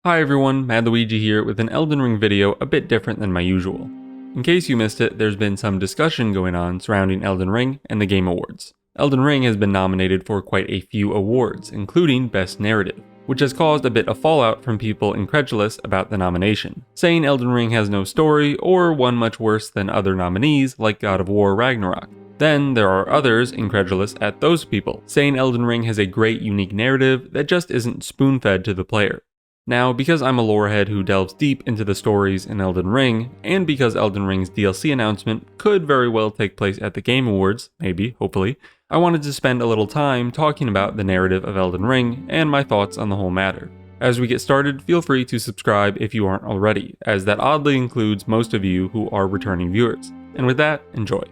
Hi everyone, Mad Luigi here with an Elden Ring video a bit different than my usual. In case you missed it, there's been some discussion going on surrounding Elden Ring and the Game Awards. Elden Ring has been nominated for quite a few awards, including Best Narrative, which has caused a bit of fallout from people incredulous about the nomination, saying Elden Ring has no story or one much worse than other nominees like God of War Ragnarok. Then there are others incredulous at those people, saying Elden Ring has a great unique narrative that just isn't spoon-fed to the player. Now, because I'm a lorehead who delves deep into the stories in Elden Ring, and because Elden Ring's DLC announcement could very well take place at the Game Awards, maybe, hopefully, I wanted to spend a little time talking about the narrative of Elden Ring and my thoughts on the whole matter. As we get started, feel free to subscribe if you aren't already, as that oddly includes most of you who are returning viewers. And with that, enjoy.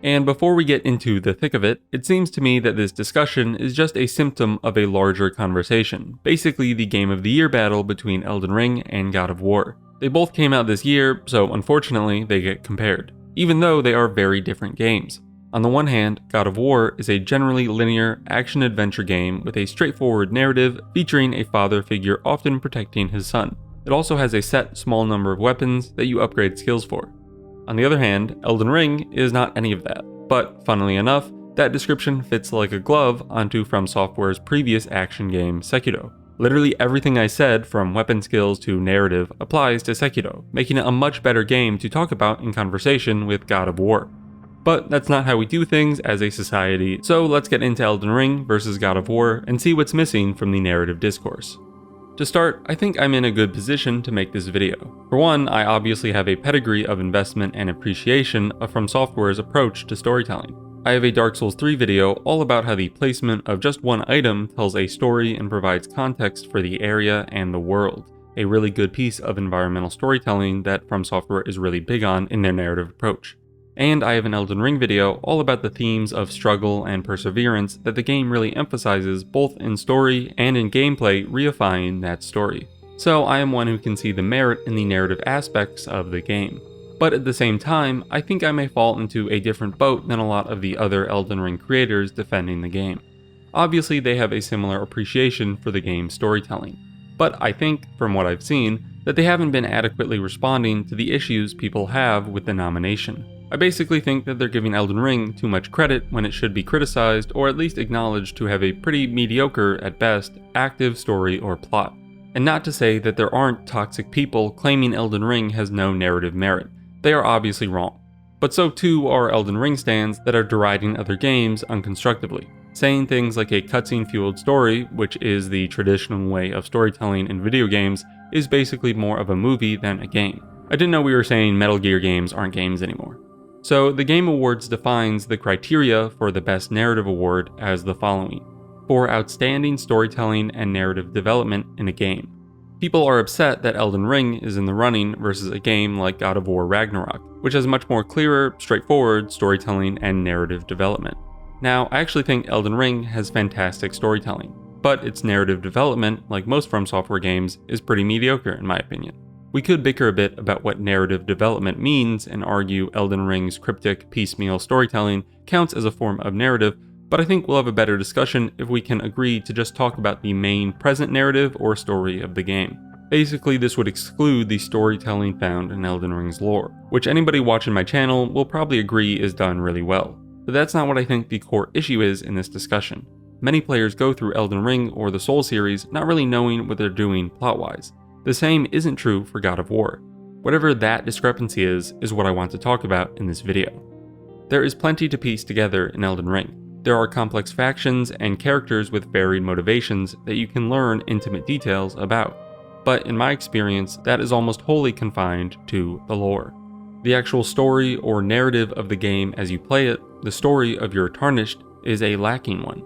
And before we get into the thick of it, it seems to me that this discussion is just a symptom of a larger conversation, basically the Game of the Year battle between Elden Ring and God of War. They both came out this year, so unfortunately they get compared, even though they are very different games. On the one hand, God of War is a generally linear action-adventure game with a straightforward narrative featuring a father figure often protecting his son. It also has a set small number of weapons that you upgrade skills for. On the other hand, Elden Ring is not any of that, but funnily enough, that description fits like a glove onto From Software's previous action game, Sekiro. Literally everything I said, from weapon skills to narrative, applies to Sekiro, making it a much better game to talk about in conversation with God of War. But that's not how we do things as a society, so let's get into Elden Ring versus God of War and see what's missing from the narrative discourse. To start, I think I'm in a good position to make this video. For one, I obviously have a pedigree of investment and appreciation of From Software's approach to storytelling. I have a Dark Souls 3 video all about how the placement of just one item tells a story and provides context for the area and the world. A really good piece of environmental storytelling that From Software is really big on in their narrative approach. And I have an Elden Ring video all about the themes of struggle and perseverance that the game really emphasizes both in story and in gameplay, reifying that story. So I am one who can see the merit in the narrative aspects of the game. But at the same time, I think I may fall into a different boat than a lot of the other Elden Ring creators defending the game. Obviously they have a similar appreciation for the game's storytelling, but I think, from what I've seen, that they haven't been adequately responding to the issues people have with the nomination. I basically think that they're giving Elden Ring too much credit when it should be criticized or at least acknowledged to have a pretty mediocre, at best, active story or plot. And not to say that there aren't toxic people claiming Elden Ring has no narrative merit. They are obviously wrong. But so too are Elden Ring stands that are deriding other games unconstructively, saying things like a cutscene-fueled story, which is the traditional way of storytelling in video games, is basically more of a movie than a game. I didn't know we were saying Metal Gear games aren't games anymore. So the Game Awards defines the criteria for the Best Narrative Award as the following: for outstanding storytelling and narrative development in a game. People are upset that Elden Ring is in the running versus a game like God of War Ragnarok, which has much more clearer, straightforward storytelling and narrative development. Now, I actually think Elden Ring has fantastic storytelling, but its narrative development, like most From Software games, is pretty mediocre in my opinion. We could bicker a bit about what narrative development means and argue Elden Ring's cryptic, piecemeal storytelling counts as a form of narrative, but I think we'll have a better discussion if we can agree to just talk about the main present narrative or story of the game. Basically, this would exclude the storytelling found in Elden Ring's lore, which anybody watching my channel will probably agree is done really well. But that's not what I think the core issue is in this discussion. Many players go through Elden Ring or the Souls series not really knowing what they're doing plot-wise. The same isn't true for God of War. Whatever that discrepancy is what I want to talk about in this video. There is plenty to piece together in Elden Ring. There are complex factions and characters with varied motivations that you can learn intimate details about. But in my experience, that is almost wholly confined to the lore. The actual story or narrative of the game as you play it, the story of your Tarnished, is a lacking one.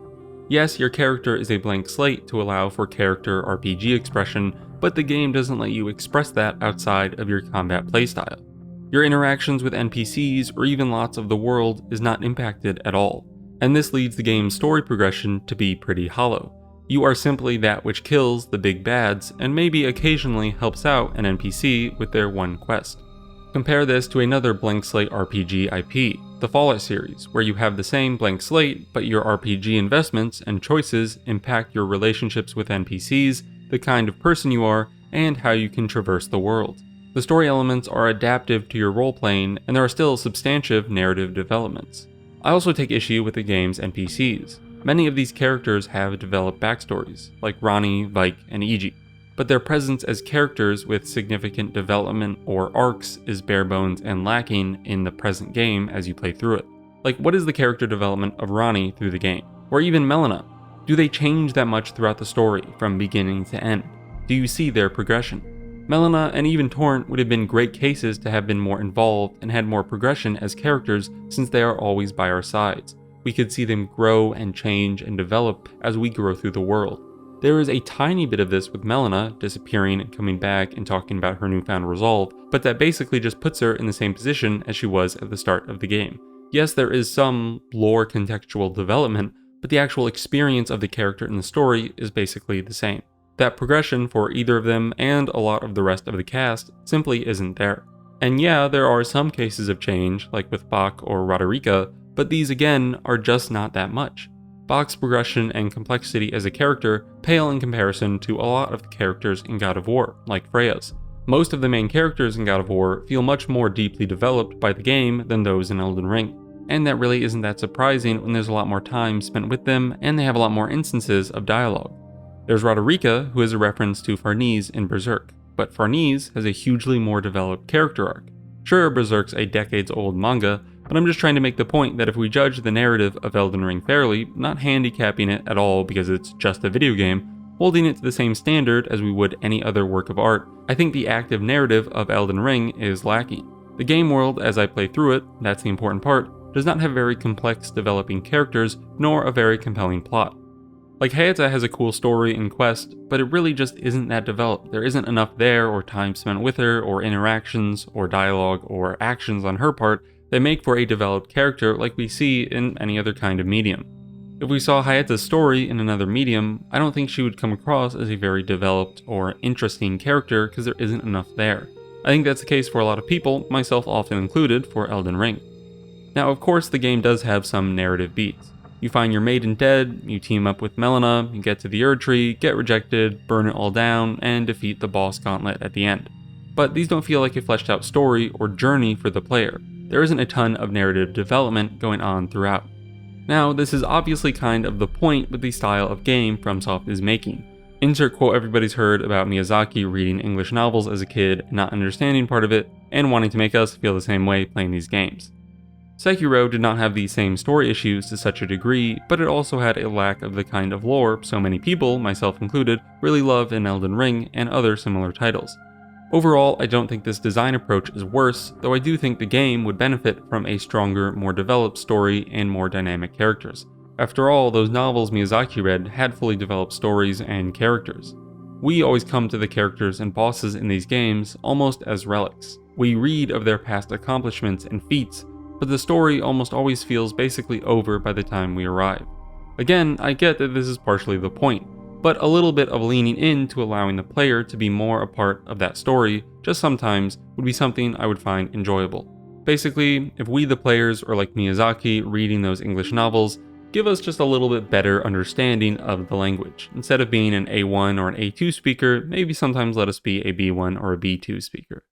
Yes, your character is a blank slate to allow for character RPG expression, but the game doesn't let you express that outside of your combat playstyle. Your interactions with NPCs or even lots of the world is not impacted at all, and this leads the game's story progression to be pretty hollow. You are simply that which kills the big bads and maybe occasionally helps out an NPC with their one quest. Compare this to another blank slate RPG IP, the Fallout series, where you have the same blank slate, but your RPG investments and choices impact your relationships with NPCs, the kind of person you are, and how you can traverse the world. The story elements are adaptive to your role-playing, and there are still substantive narrative developments. I also take issue with the game's NPCs. Many of these characters have developed backstories, like Ronnie, Vike, and Iji, but their presence as characters with significant development or arcs is bare bones and lacking in the present game as you play through it. Like, what is the character development of Ronnie through the game? Or even Melina? Do they change that much throughout the story, from beginning to end? Do you see their progression? Melina and even Torrent would have been great cases to have been more involved and had more progression as characters, since they are always by our sides. We could see them grow and change and develop as we grow through the world. There is a tiny bit of this with Melina disappearing and coming back and talking about her newfound resolve, but that basically just puts her in the same position as she was at the start of the game. Yes, there is some lore contextual development, but the actual experience of the character in the story is basically the same. That progression for either of them and a lot of the rest of the cast simply isn't there. And yeah, there are some cases of change, like with Bach or Roderica, but these again are just not that much. Bach's progression and complexity as a character pale in comparison to a lot of the characters in God of War, like Freya's. Most of the main characters in God of War feel much more deeply developed by the game than those in Elden Ring. And that really isn't that surprising when there's a lot more time spent with them and they have a lot more instances of dialogue. There's Roderica, who is a reference to Farnese in Berserk, but Farnese has a hugely more developed character arc. Sure, Berserk's a decades-old manga, but I'm just trying to make the point that if we judge the narrative of Elden Ring fairly, not handicapping it at all because it's just a video game, holding it to the same standard as we would any other work of art, I think the active narrative of Elden Ring is lacking. The game world, as I play through it, that's the important part, does not have very complex developing characters, nor a very compelling plot. Like, Hayata has a cool story and quest, but it really just isn't that developed. There isn't enough there, or time spent with her, or interactions, or dialogue, or actions on her part that make for a developed character like we see in any other kind of medium. If we saw Hayata's story in another medium, I don't think she would come across as a very developed or interesting character because there isn't enough there. I think that's the case for a lot of people, myself often included, for Elden Ring. Now, of course, the game does have some narrative beats. You find your Maiden dead, you team up with Melina, you get to the Erd Tree, get rejected, burn it all down, and defeat the boss gauntlet at the end. But these don't feel like a fleshed out story or journey for the player. There isn't a ton of narrative development going on throughout. Now, this is obviously kind of the point with the style of game FromSoft is making. Insert quote everybody's heard about Miyazaki reading English novels as a kid and not understanding part of it, and wanting to make us feel the same way playing these games. Sekiro did not have these same story issues to such a degree, but it also had a lack of the kind of lore so many people, myself included, really love in Elden Ring and other similar titles. Overall, I don't think this design approach is worse, though I do think the game would benefit from a stronger, more developed story and more dynamic characters. After all, those novels Miyazaki read had fully developed stories and characters. We always come to the characters and bosses in these games almost as relics. We read of their past accomplishments and feats, but the story almost always feels basically over by the time we arrive. Again, I get that this is partially the point, but a little bit of leaning into allowing the player to be more a part of that story just sometimes would be something I would find enjoyable. Basically, if we the players are like Miyazaki reading those English novels, give us just a little bit better understanding of the language. Instead of being an A1 or an A2 speaker, maybe sometimes let us be a B1 or a B2 speaker.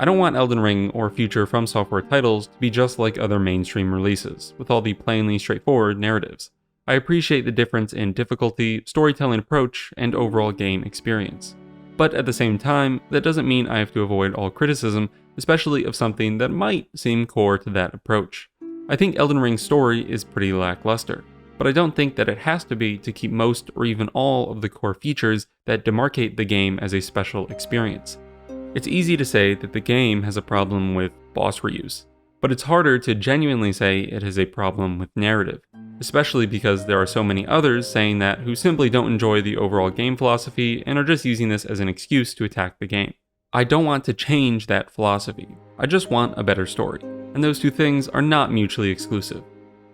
I don't want Elden Ring or future From Software titles to be just like other mainstream releases, with all the plainly straightforward narratives. I appreciate the difference in difficulty, storytelling approach, and overall game experience. But at the same time, that doesn't mean I have to avoid all criticism, especially of something that might seem core to that approach. I think Elden Ring's story is pretty lackluster, but I don't think that it has to be to keep most or even all of the core features that demarcate the game as a special experience. It's easy to say that the game has a problem with boss reuse, but it's harder to genuinely say it has a problem with narrative, especially because there are so many others saying that who simply don't enjoy the overall game philosophy and are just using this as an excuse to attack the game. I don't want to change that philosophy, I just want a better story, and those two things are not mutually exclusive.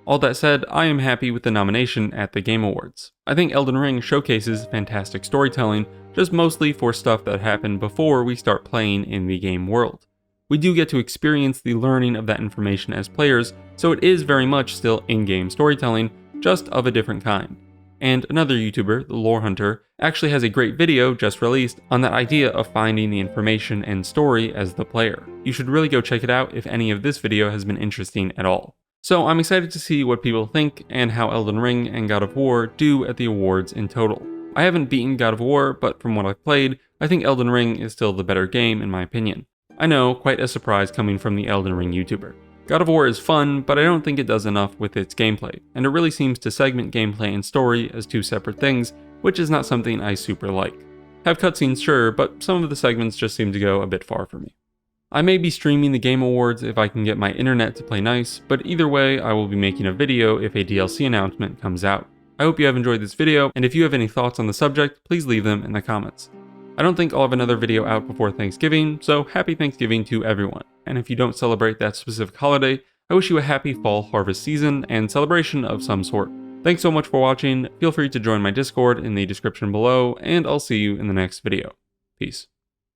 All that said, I am happy with the nomination at the Game Awards. I think Elden Ring showcases fantastic storytelling, just mostly for stuff that happened before we start playing in the game world. We do get to experience the learning of that information as players, so it is very much still in-game storytelling, just of a different kind. And another YouTuber, the Lore Hunter, actually has a great video just released on that idea of finding the information and story as the player. You should really go check it out if any of this video has been interesting at all. So I'm excited to see what people think and how Elden Ring and God of War do at the awards in total. I haven't beaten God of War, but from what I've played, I think Elden Ring is still the better game in my opinion. I know, quite a surprise coming from the Elden Ring YouTuber. God of War is fun, but I don't think it does enough with its gameplay, and it really seems to segment gameplay and story as two separate things, which is not something I super like. Have cutscenes, sure, but some of the segments just seem to go a bit far for me. I may be streaming the Game Awards if I can get my internet to play nice, but either way, I will be making a video if a DLC announcement comes out. I hope you have enjoyed this video, and if you have any thoughts on the subject, please leave them in the comments. I don't think I'll have another video out before Thanksgiving, so happy Thanksgiving to everyone. And if you don't celebrate that specific holiday, I wish you a happy fall harvest season and celebration of some sort. Thanks so much for watching, feel free to join my Discord in the description below, and I'll see you in the next video. Peace.